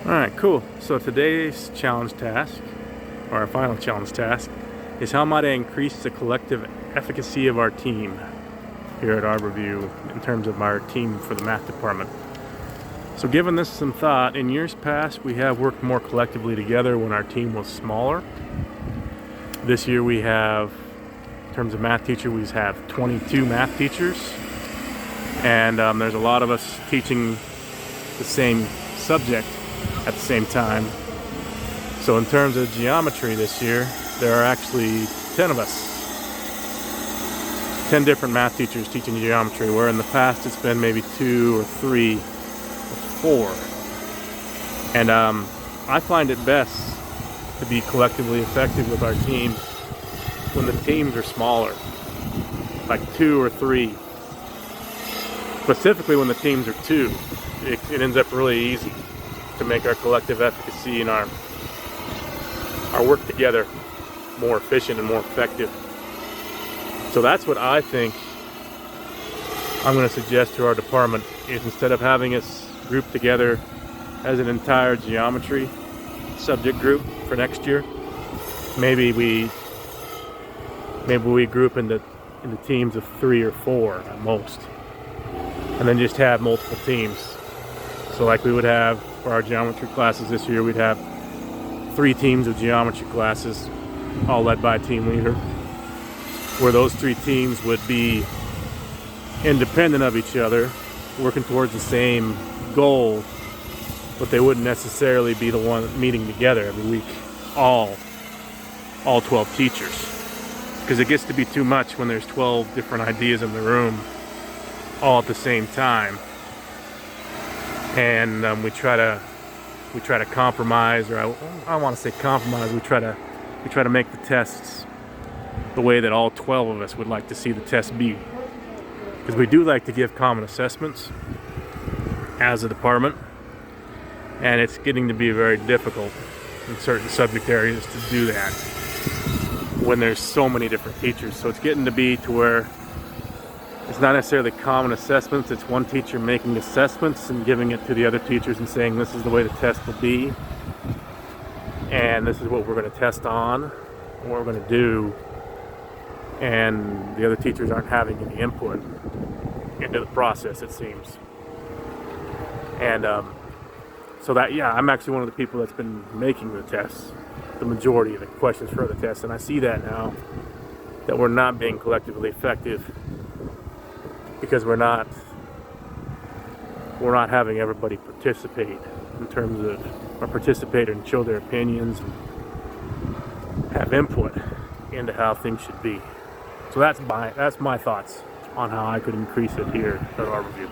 Alright, cool. So today's challenge task, or our final challenge task, is how might I increase the collective efficacy of our team here at Arborview in terms of our team for the math department. So given this some thought, in years past we have worked more collectively together when our team was smaller. This year we have, in terms of math teacher, we have 22 math teachers, and there's a lot of us teaching the same subject at the same time. So in terms of geometry this year, there are actually 10 of us. 10 different math teachers teaching geometry, where in the past it's been maybe 2 or 3 or 4. And I find it best to be collectively effective with our team when the teams are smaller, like 2 or 3. Specifically when the teams are 2, it ends up really easy to make our collective efficacy and our work together more efficient and more effective. So that's what I think I'm going to suggest to our department, is instead of having us group together as an entire geometry subject group for next year, maybe we group into teams of 3 or 4 at most, and then just have multiple teams. So like we would have for our geometry classes this year, we'd have 3 teams of geometry classes, all led by a team leader, where those 3 teams would be independent of each other, working towards the same goal, but they wouldn't necessarily be the one meeting together every week, all 12 teachers, because it gets to be too much when there's 12 different ideas in the room all at the same time. And we try to compromise, or I want to say compromise. We try to make the tests the way that all 12 of us would like to see the test be, because we do like to give common assessments as a department, and it's getting to be very difficult in certain subject areas to do that when there's so many different teachers. So it's getting to be to where it's not necessarily common assessments, it's one teacher making assessments and giving it to the other teachers and saying this is the way the test will be, and this is what we're going to test on, what we're going to do, and the other teachers aren't having any input into the process, it seems. And so that, yeah, I'm actually one of the people that's been making the tests, the majority of the questions for the test, and I see that now, that we're not being collectively effective because we're not having everybody participate in terms of, or participate and show their opinions and have input into how things should be. So that's my thoughts on how I could increase it here at Arborview.